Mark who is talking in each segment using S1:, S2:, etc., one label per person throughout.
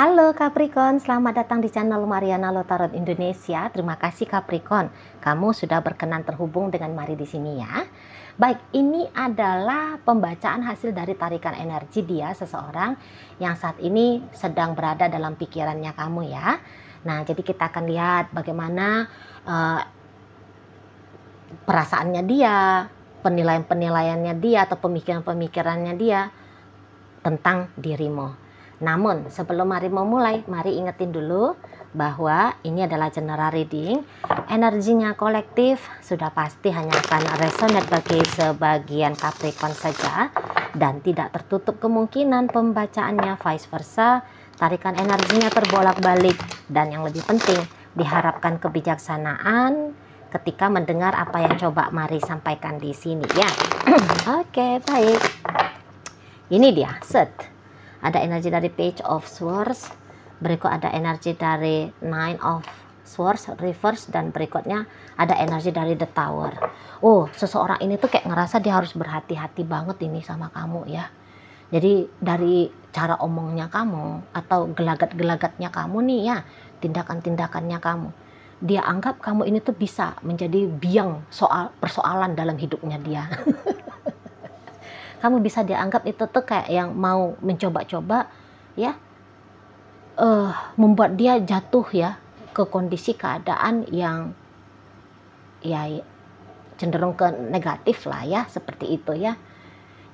S1: Halo Capricorn, selamat datang di channel Mariana Lotarot Indonesia. Terima kasih Capricorn, kamu sudah berkenan terhubung dengan Mari di sini ya. Baik, ini adalah pembacaan hasil dari tarikan energi dia seseorang yang saat ini sedang berada dalam pikirannya kamu ya. Nah, jadi kita akan lihat bagaimana perasaannya dia, penilaian-penilaiannya dia atau pemikiran-pemikirannya dia tentang dirimu. Namun sebelum mari memulai, mari ingetin dulu bahwa ini adalah general reading. Energinya kolektif sudah pasti hanya akan resonate bagi sebagian Capricorn saja dan tidak tertutup kemungkinan pembacaannya vice versa. Tarikan energinya terbolak-balik dan yang lebih penting diharapkan kebijaksanaan ketika mendengar apa yang coba Mari sampaikan di sini ya. Oke, baik. Ini dia set. Ada energi dari Page of Swords, berikut ada energi dari Nine of Swords reverse, dan berikutnya ada energi dari The Tower. Oh, seseorang ini tuh kayak ngerasa dia harus berhati-hati banget ini sama kamu ya. Jadi dari cara omongnya kamu atau gelagat-gelagatnya kamu nih ya, tindakan-tindakannya kamu, dia anggap kamu ini tuh bisa menjadi biang persoalan dalam hidupnya dia. Kamu bisa dianggap itu tuh kayak yang mau mencoba-coba ya, membuat dia jatuh ya ke kondisi keadaan yang ya cenderung ke negatif lah ya, seperti itu ya.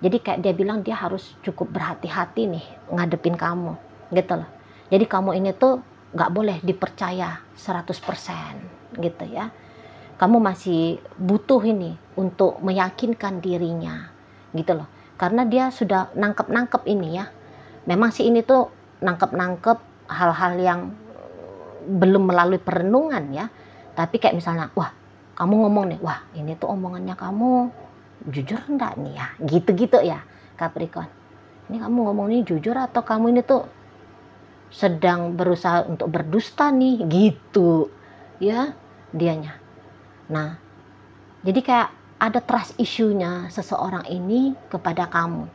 S1: Jadi kayak dia bilang dia harus cukup berhati-hati nih ngadepin kamu gitu loh. Jadi kamu ini tuh nggak boleh dipercaya 100% gitu ya. Kamu masih butuh ini untuk meyakinkan dirinya gitu loh. Karena dia sudah nangkep ini ya. Memang sih ini tuh nangkep hal-hal yang belum melalui perenungan ya. Tapi kayak misalnya, wah kamu ngomong nih, wah ini tuh omongannya kamu jujur enggak nih ya. Gitu-gitu ya Capricorn. Ini kamu ngomong ini jujur atau kamu ini tuh sedang berusaha untuk berdusta nih, gitu ya dianya. Nah, jadi kayak ada trust issue-nya seseorang ini kepada kamu.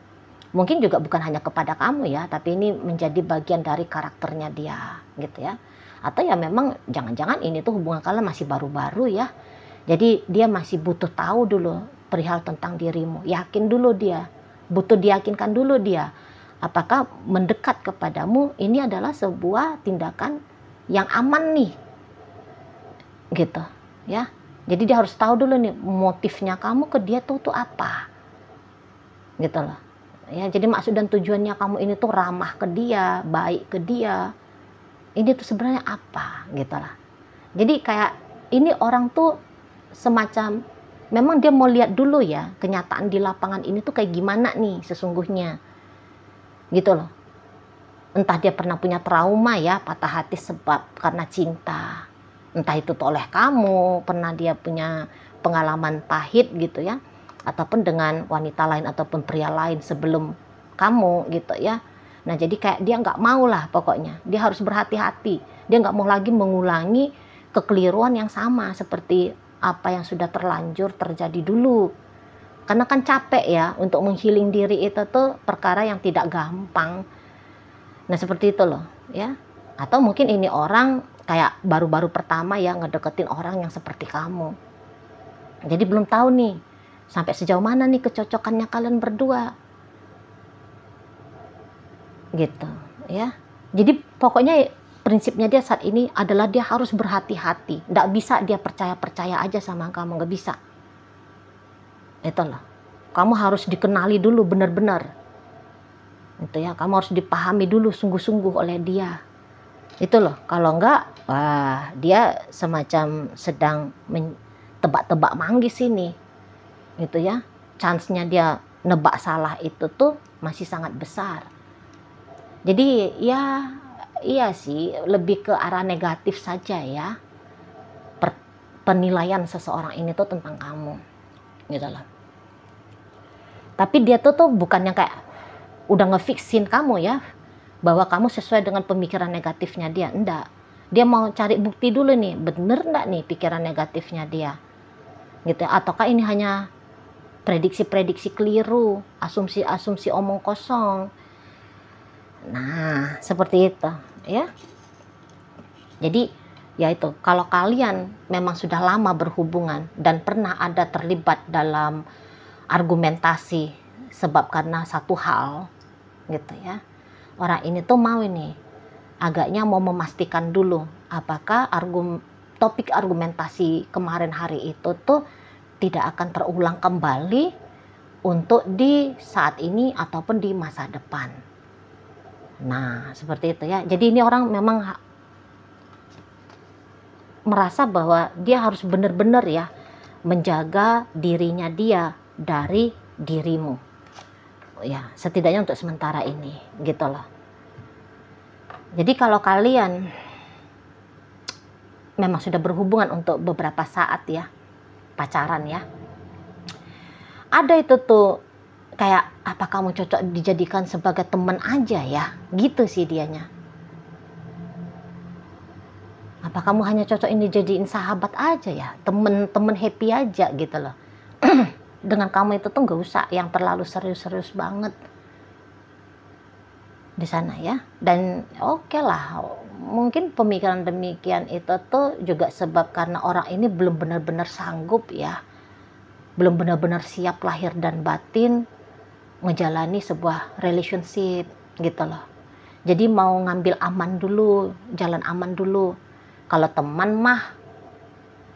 S1: Mungkin juga bukan hanya kepada kamu ya, tapi ini menjadi bagian dari karakternya dia gitu ya. Atau ya memang jangan-jangan ini tuh hubungan kalian masih baru-baru ya. Jadi dia masih butuh tahu dulu perihal tentang dirimu. Yakin dulu dia, butuh diyakinkan dulu dia. Apakah mendekat kepadamu ini adalah sebuah tindakan yang aman nih. Gitu ya. Jadi dia harus tahu dulu nih motifnya kamu ke dia tuh apa, gitu loh. Ya, jadi maksud dan tujuannya kamu ini tuh ramah ke dia, baik ke dia. Ini tuh sebenarnya apa, gitu lah. Jadi kayak ini orang tuh semacam, memang dia mau lihat dulu ya kenyataan di lapangan ini tuh kayak gimana nih sesungguhnya, gitu loh. Entah dia pernah punya trauma ya, patah hati sebab karena cinta. Entah itu oleh kamu, pernah dia punya pengalaman pahit gitu ya, ataupun dengan wanita lain ataupun pria lain sebelum kamu gitu ya. Nah jadi kayak dia nggak mau lah pokoknya, dia harus berhati-hati, dia nggak mau lagi mengulangi kekeliruan yang sama seperti apa yang sudah terlanjur terjadi dulu. Karena kan capek ya, untuk menghealing diri itu tuh perkara yang tidak gampang. Nah seperti itu loh ya. Atau mungkin ini orang kayak baru-baru pertama ya ngedeketin orang yang seperti kamu. Jadi belum tahu nih sampai sejauh mana nih kecocokannya kalian berdua. Gitu ya. Jadi pokoknya prinsipnya dia saat ini adalah dia harus berhati-hati. Nggak bisa dia percaya-percaya aja sama kamu, nggak bisa. Itu loh. Kamu harus dikenali dulu benar-benar. Itu ya, kamu harus dipahami dulu sungguh-sungguh oleh dia. Itu loh, kalau enggak, wah dia semacam sedang tebak-tebak manggis ini, gitu ya. Chance-nya dia nebak salah itu tuh masih sangat besar. Jadi ya, iya sih, lebih ke arah negatif saja ya. Penilaian seseorang ini tuh tentang kamu, gitu loh. Tapi dia tuh bukannya kayak udah ngefixin kamu ya, bahwa kamu sesuai dengan pemikiran negatifnya dia. Enggak. Dia mau cari bukti dulu nih, bener enggak nih pikiran negatifnya dia. Gitu ya. Ataukah ini hanya prediksi-prediksi keliru, asumsi-asumsi omong kosong. Nah, seperti itu. ya. Jadi ya itu, kalau kalian memang sudah lama berhubungan dan pernah ada terlibat dalam argumentasi sebab karena satu hal gitu ya, orang ini tuh mau ini agaknya mau memastikan dulu apakah topik argumentasi kemarin hari itu tuh tidak akan terulang kembali untuk di saat ini ataupun di masa depan. Nah seperti itu ya. Jadi ini orang memang merasa bahwa dia harus benar-benar ya menjaga dirinya dia dari dirimu ya, setidaknya untuk sementara ini gitu loh. Jadi kalau kalian memang sudah berhubungan untuk beberapa saat ya, pacaran ya, ada itu tuh kayak apa kamu cocok dijadikan sebagai teman aja ya, gitu sih dianya. Apa kamu hanya cocok ini jadiin sahabat aja ya, temen happy aja gitu loh. Dengan kamu itu tuh nggak usah yang terlalu serius-serius banget di sana ya. Dan oke lah, mungkin pemikiran demikian itu tuh juga sebab karena orang ini belum benar-benar sanggup ya, belum benar-benar siap lahir dan batin menjalani sebuah relationship gitu loh. Jadi mau ngambil aman dulu, jalan aman dulu. Kalau teman mah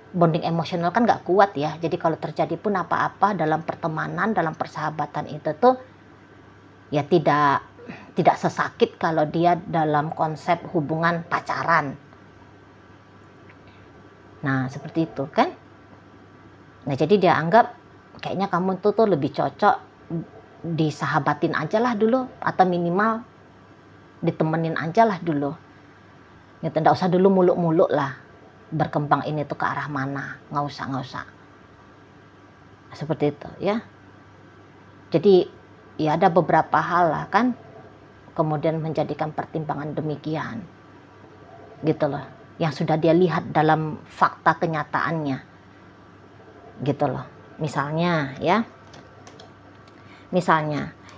S1: bonding emosional kan nggak kuat ya. Jadi kalau terjadi pun apa-apa dalam pertemanan, dalam persahabatan itu tuh ya tidak sesakit kalau dia dalam konsep hubungan pacaran. Nah seperti itu kan. Nah jadi dia anggap kayaknya kamu tuh lebih cocok disahabatin aja lah dulu, atau minimal ditemenin aja lah dulu. Gitu, nggak usah dulu muluk-muluk lah berkembang ini tuh ke arah mana, nggak usah seperti itu ya. Jadi ya ada beberapa hal lah kan kemudian menjadikan pertimbangan demikian gitu loh, yang sudah dia lihat dalam fakta kenyataannya gitu loh. Misalnya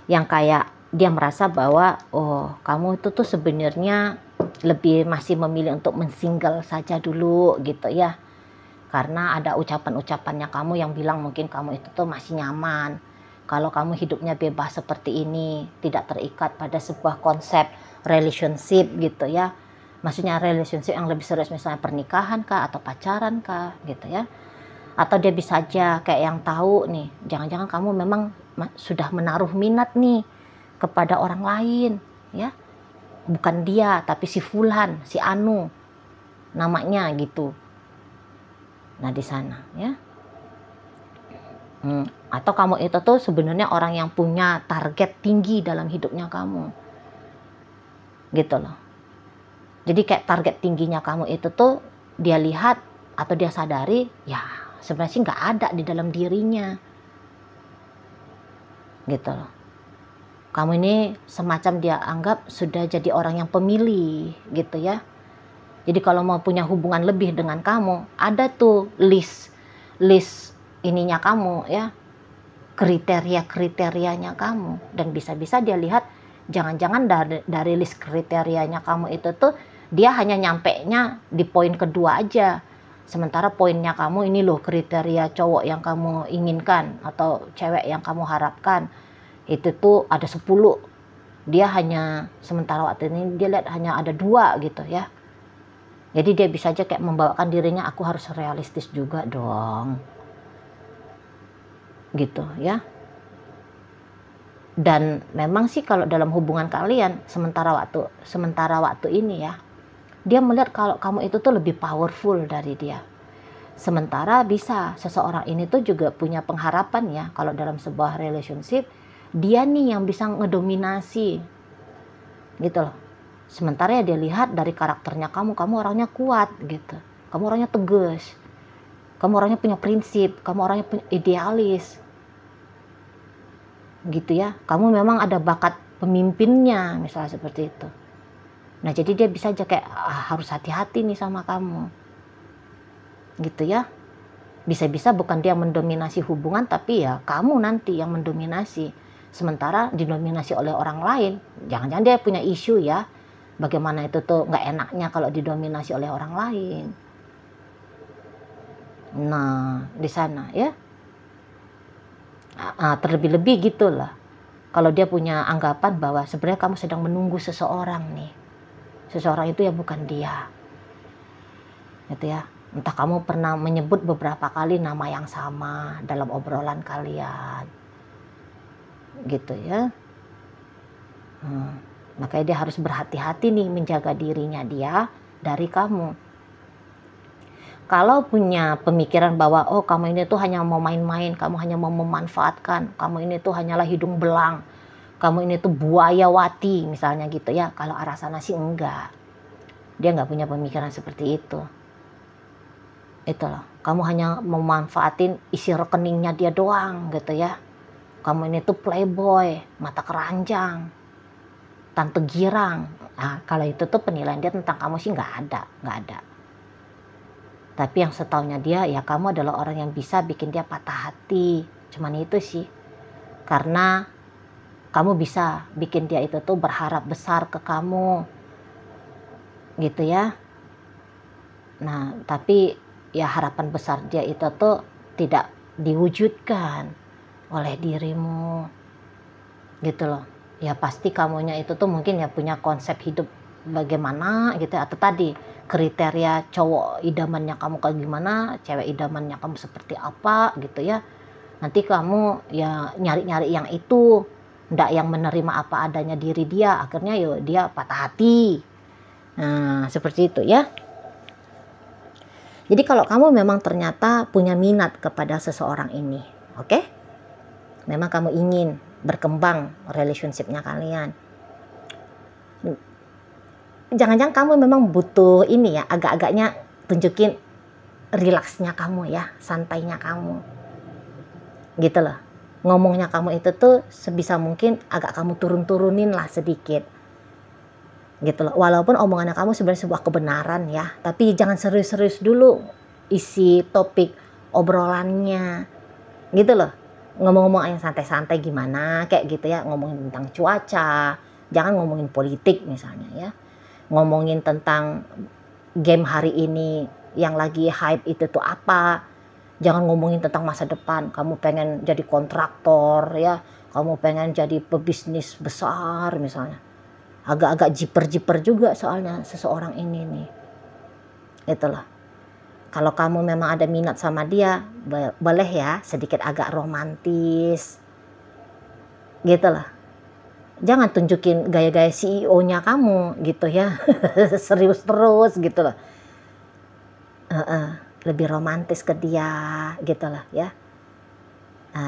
S1: yang kayak dia merasa bahwa oh kamu itu tuh sebenarnya lebih masih memilih untuk mensingle saja dulu gitu ya, karena ada ucapan-ucapannya kamu yang bilang mungkin kamu itu tuh masih nyaman kalau kamu hidupnya bebas seperti ini, tidak terikat pada sebuah konsep relationship gitu ya. Maksudnya relationship yang lebih serius, misalnya pernikahan kah atau pacaran kah gitu ya. Atau dia bisa aja kayak yang tahu nih, jangan-jangan kamu memang sudah menaruh minat nih kepada orang lain ya, bukan dia tapi si Fulan, si Anu namanya gitu. Nah di sana ya. Atau kamu itu tuh sebenarnya orang yang punya target tinggi dalam hidupnya kamu gitu loh. Jadi kayak target tingginya kamu itu tuh dia lihat atau dia sadari ya sebenarnya sih nggak ada di dalam dirinya gitu loh. Kamu ini semacam dia anggap sudah jadi orang yang pemilih gitu ya. Jadi kalau mau punya hubungan lebih dengan kamu, ada tuh list ininya kamu ya, kriteria-kriterianya kamu. Dan bisa-bisa dia lihat jangan-jangan dari list kriterianya kamu itu tuh dia hanya nyampenya di poin kedua aja. Sementara poinnya kamu ini loh kriteria cowok yang kamu inginkan atau cewek yang kamu harapkan. Itu tuh ada 10. Dia hanya sementara waktu ini dia lihat hanya ada 2 gitu ya. Jadi dia bisa aja kayak membawakan dirinya, aku harus realistis juga dong. Gitu ya. Dan memang sih kalau dalam hubungan kalian sementara waktu ini ya, dia melihat kalau kamu itu tuh lebih powerful dari dia. Sementara bisa seseorang ini tuh juga punya pengharapan ya, kalau dalam sebuah relationship dia nih yang bisa ngedominasi gitu loh. Sementara ya dia lihat dari karakternya kamu orangnya kuat gitu, kamu orangnya tegas, kamu orangnya punya prinsip, kamu orangnya punya idealis gitu ya. Kamu memang ada bakat pemimpinnya misalnya seperti itu. Nah jadi dia bisa aja kayak harus hati-hati nih sama kamu gitu ya. Bisa-bisa bukan dia mendominasi hubungan, tapi ya kamu nanti yang mendominasi. Sementara didominasi oleh orang lain, jangan-jangan dia punya isu ya bagaimana itu tuh nggak enaknya kalau didominasi oleh orang lain. Nah, di sana ya. Terlebih-lebih gitulah. Kalau dia punya anggapan bahwa sebenarnya kamu sedang menunggu seseorang nih. Seseorang itu ya bukan dia. Gitu ya. Entah kamu pernah menyebut beberapa kali nama yang sama dalam obrolan kalian. Gitu ya. Makanya dia harus berhati-hati nih menjaga dirinya dia dari kamu. Kalau punya pemikiran bahwa oh kamu ini tuh hanya mau main-main, kamu hanya mau memanfaatkan, kamu ini tuh hanyalah hidung belang, kamu ini tuh buayawati misalnya gitu ya. Kalau arah sana sih enggak. Dia nggak punya pemikiran seperti itu. Itulah, kamu hanya memanfaatin isi rekeningnya dia doang gitu ya. Kamu ini tuh playboy, mata keranjang, tante girang. Nah, kalau itu tuh penilaian dia tentang kamu sih nggak ada. Tapi yang setaunya dia, ya kamu adalah orang yang bisa bikin dia patah hati. Cuman itu sih. Karena kamu bisa bikin dia itu tuh berharap besar ke kamu. Gitu ya. Nah, tapi ya harapan besar dia itu tuh tidak diwujudkan oleh dirimu. Gitu loh. Ya pasti kamunya itu tuh mungkin ya punya konsep hidup bagaimana gitu ya. Atau tadi kriteria cowok idamannya kamu kayak gimana, cewek idamannya kamu seperti apa gitu ya. Nanti kamu ya nyari-nyari yang itu, ndak yang menerima apa adanya diri dia, akhirnya yo dia patah hati. Nah, seperti itu ya. Jadi kalau kamu memang ternyata punya minat kepada seseorang ini, oke? Memang kamu ingin berkembang relationship-nya kalian. Jangan-jangan kamu memang butuh ini ya, agak-agaknya tunjukin rileksnya kamu ya, santainya kamu. Gitu loh. Ngomongnya kamu itu tuh sebisa mungkin agak kamu turun-turunin lah sedikit. Gitu loh. Walaupun omongannya kamu sebenarnya sebuah kebenaran ya, tapi jangan serius-serius dulu isi topik obrolannya. Gitu loh. Ngomong-ngomong yang santai-santai gimana, kayak gitu ya, ngomongin tentang cuaca, jangan ngomongin politik misalnya ya. Ngomongin tentang game hari ini yang lagi hype itu tuh apa. Jangan ngomongin tentang masa depan. Kamu pengen jadi kontraktor ya. Kamu pengen jadi pebisnis besar misalnya. Agak-agak jiper-jiper juga soalnya seseorang ini nih. Itulah. Kalau kamu memang ada minat sama dia, boleh ya sedikit agak romantis. Gitulah. Jangan tunjukin gaya-gaya CEO-nya kamu gitu ya. Serius terus gitu loh. Lebih romantis ke dia gitu lah ya.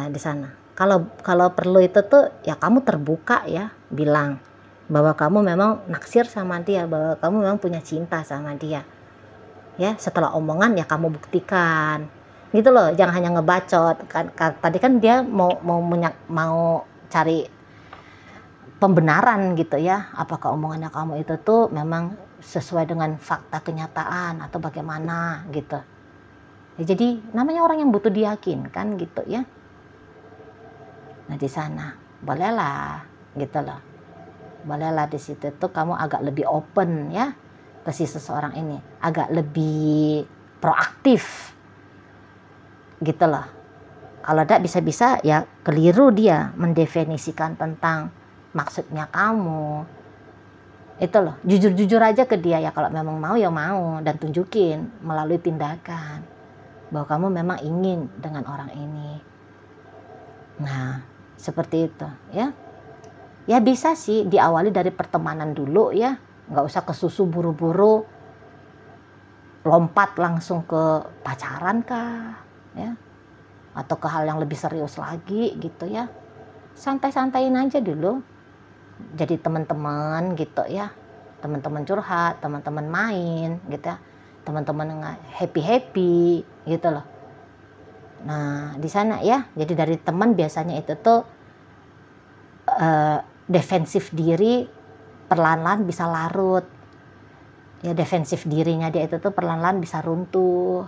S1: Di sana. Kalau perlu itu tuh ya kamu terbuka ya, bilang bahwa kamu memang naksir sama dia, bahwa kamu memang punya cinta sama dia. Ya, setelah omongan ya kamu buktikan. Gitu loh, jangan hanya ngebacot. Tadi kan dia mau cari pembenaran gitu ya, apakah omongannya kamu itu tuh memang sesuai dengan fakta kenyataan atau bagaimana gitu ya. Jadi namanya orang yang butuh diyakinkan gitu ya. Nah di sana bolehlah gitu loh, bolehlah di situ tuh kamu agak lebih open ya ke si seseorang ini, agak lebih proaktif gitu loh. Kalau tidak bisa-bisa ya keliru dia mendefinisikan tentang maksudnya kamu. Itu loh, jujur-jujur aja ke dia ya, kalau memang mau ya mau, dan tunjukin melalui tindakan bahwa kamu memang ingin dengan orang ini. Nah, seperti itu ya. Ya bisa sih diawali dari pertemanan dulu ya, nggak usah kesusu buru-buru lompat langsung ke pacaran kah ya, atau ke hal yang lebih serius lagi gitu ya. Santai-santaiin aja dulu. Jadi teman-teman gitu ya, teman-teman curhat, teman-teman main gitu ya, teman-teman happy gitu loh. Nah di sana ya, jadi dari teman biasanya itu tuh defensif diri perlahan-lahan bisa larut ya, defensif dirinya dia itu tuh perlahan-lahan bisa runtuh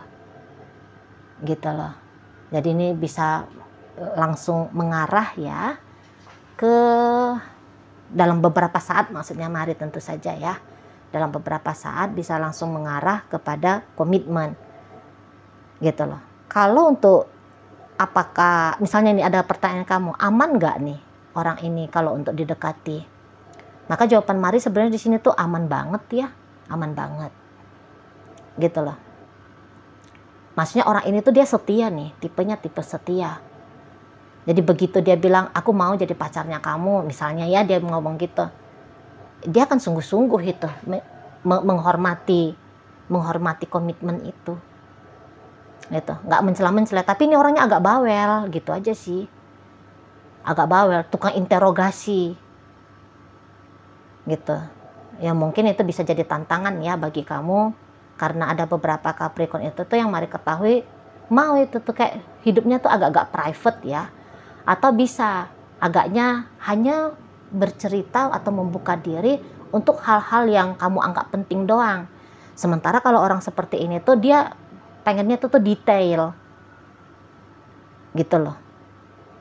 S1: gitu loh. Jadi ini bisa langsung mengarah ya ke dalam beberapa saat, maksudnya mari tentu saja ya, dalam beberapa saat bisa langsung mengarah kepada komitmen gitu loh. Kalau untuk apakah misalnya nih ada pertanyaan kamu, aman nggak nih orang ini kalau untuk didekati? Maka jawaban Mari sebenarnya di sini tuh aman banget ya, aman banget gitu loh. Maksudnya orang ini tuh dia setia nih, tipenya tipe setia. Jadi begitu dia bilang aku mau jadi pacarnya kamu misalnya ya, dia ngomong gitu, dia akan sungguh-sungguh itu menghormati komitmen itu gitu, nggak mencela-mencela. Tapi ini orangnya agak bawel gitu aja sih, agak bawel, tukang interogasi gitu ya. Mungkin itu bisa jadi tantangan ya bagi kamu, karena ada beberapa Capricorn itu tuh yang Mari ketahui mau itu tuh kayak hidupnya tuh agak-agak private ya, atau bisa agaknya hanya bercerita atau membuka diri untuk hal-hal yang kamu anggap penting doang. Sementara kalau orang seperti ini tuh dia pengennya tuh detail gitu loh,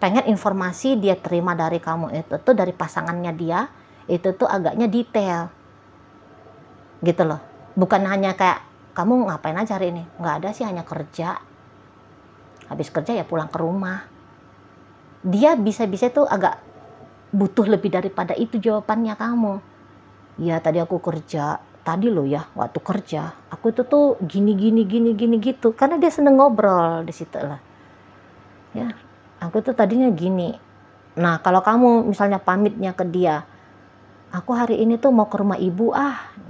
S1: pengen informasi dia terima dari kamu itu tuh, dari pasangannya dia itu tuh agaknya detail gitu loh. Bukan hanya kayak kamu ngapain aja hari ini, nggak ada sih, hanya kerja, habis kerja ya pulang ke rumah. Dia bisa-bisa tuh agak butuh lebih daripada itu jawabannya kamu. Ya tadi aku kerja, tadi loh ya waktu kerja aku itu tuh gini gitu, karena dia seneng ngobrol di situ lah ya, aku tuh tadinya gini. Nah kalau kamu misalnya pamitnya ke dia, aku hari ini tuh mau ke rumah ibu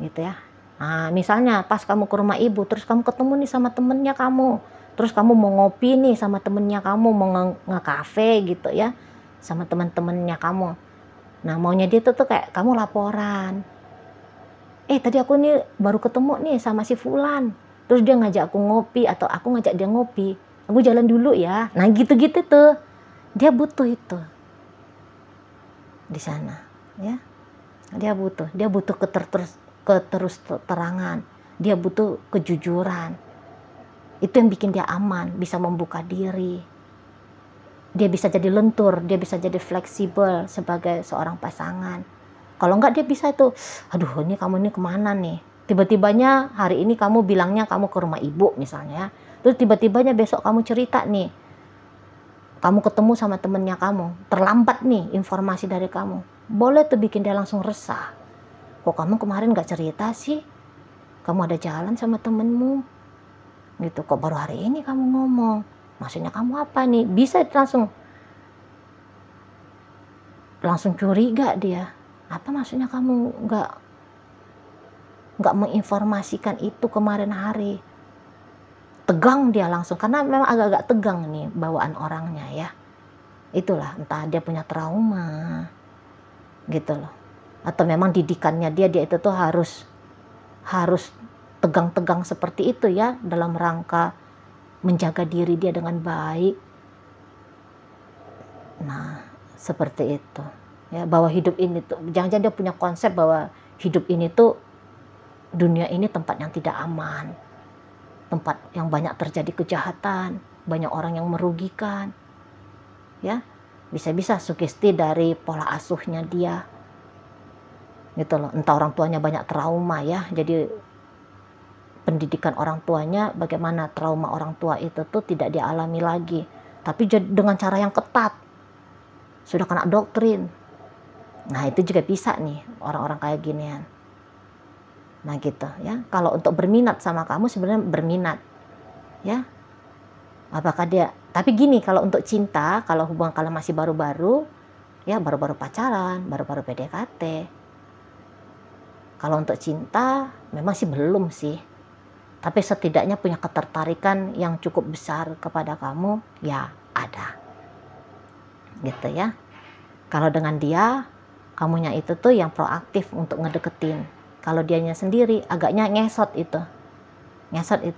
S1: gitu ya. Nah misalnya pas kamu ke rumah ibu terus kamu ketemu nih sama temennya kamu, terus kamu mau ngopi nih sama temennya kamu, mau nge-cafe gitu ya sama teman-temannya kamu. Nah maunya dia tuh kayak kamu laporan, tadi aku nih baru ketemu nih sama si Fulan, terus dia ngajak aku ngopi atau aku ngajak dia ngopi, aku jalan dulu ya. Nah gitu-gitu tuh dia butuh itu di sana ya. Dia butuh keterus terangan, dia butuh kejujuran. Itu yang bikin dia aman, bisa membuka diri. Dia bisa jadi lentur, dia bisa jadi fleksibel sebagai seorang pasangan. Kalau enggak dia bisa tuh, aduh ini kamu ini kemana nih? Tiba-tibanya hari ini kamu bilangnya kamu ke rumah ibu misalnya, terus tiba-tibanya besok kamu cerita nih, kamu ketemu sama temennya kamu, terlambat nih informasi dari kamu. Boleh tuh bikin dia langsung resah. Kok kamu kemarin gak cerita sih? Kamu ada jalan sama temenmu gitu, kok baru hari ini kamu ngomong? Maksudnya kamu apa nih? Bisa langsung curiga dia. Apa maksudnya kamu nggak menginformasikan itu kemarin hari? Tegang dia langsung, karena memang agak-agak tegang nih bawaan orangnya ya. Itulah, entah dia punya trauma gitu loh, atau memang didikannya dia itu tuh harus tegang-tegang seperti itu ya, dalam rangka menjaga diri dia dengan baik. Nah seperti itu ya, bahwa hidup ini tuh jangan-jangan dia punya konsep bahwa hidup ini tuh, dunia ini tempat yang tidak aman, tempat yang banyak terjadi kejahatan, banyak orang yang merugikan ya. Bisa-bisa sugesti dari pola asuhnya dia gitu loh, entah orang tuanya banyak trauma ya, jadi pendidikan orang tuanya bagaimana trauma orang tua itu tuh tidak dialami lagi, tapi dengan cara yang ketat, sudah kena doktrin. Nah itu juga bisa nih orang-orang kayak ginian. Nah gitu ya, kalau untuk berminat sama kamu sebenarnya berminat ya, apakah dia, tapi gini, kalau untuk cinta, kalau hubungan kalian masih baru-baru ya, baru-baru pacaran, baru-baru PDKT, kalau untuk cinta memang sih belum sih, tapi setidaknya punya ketertarikan yang cukup besar kepada kamu ya, ada gitu ya. Kalau dengan dia, kamunya itu tuh yang proaktif untuk ngedeketin. Kalau dianya sendiri agaknya ngesot itu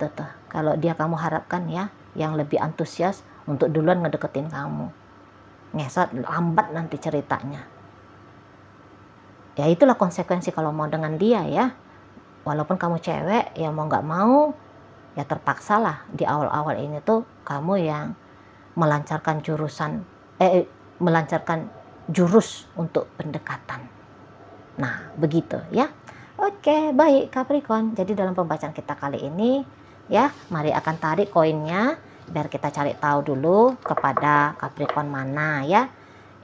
S1: tuh. Kalau dia kamu harapkan ya yang lebih antusias untuk duluan ngedeketin kamu, ngesot, lambat nanti ceritanya. Ya itulah konsekuensi kalau mau dengan dia ya. Walaupun kamu cewek ya, mau nggak mau ya terpaksa lah di awal-awal ini tuh kamu yang melancarkan jurus untuk pendekatan. Nah begitu ya. Oke, baik Capricorn. Jadi dalam pembacaan kita kali ini ya, mari akan tarik koinnya biar kita cari tahu dulu kepada Capricorn mana ya.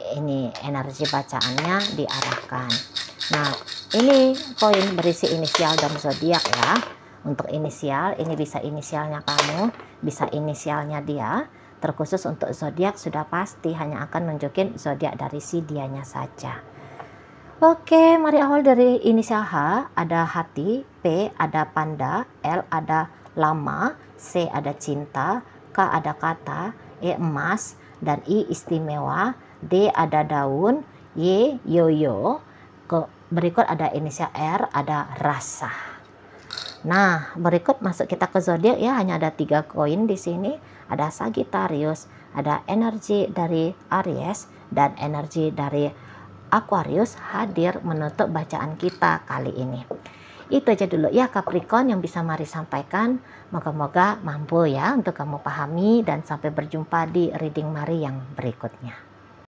S1: Ini energi bacaannya diarahkan. Nah, ini koin berisi inisial dan zodiak ya. Untuk inisial, ini bisa inisialnya kamu, bisa inisialnya dia. Terkhusus untuk zodiak sudah pasti hanya akan nunjukin zodiak dari si dianya saja. Oke, mari awal dari inisial H, ada hati, P ada panda, L ada lama, C ada cinta, K ada kata, E emas, dan I istimewa, D ada daun, Y yoyo, berikut ada inisial R, ada rasa. Nah, berikut masuk kita ke zodiak ya, hanya ada 3 koin di sini. Ada Sagittarius, ada energi dari Aries dan energi dari Aquarius hadir menutup bacaan kita kali ini. Itu aja dulu ya Capricorn yang bisa Mari sampaikan. Moga-moga mampu ya untuk kamu pahami, dan sampai berjumpa di reading Mari yang berikutnya.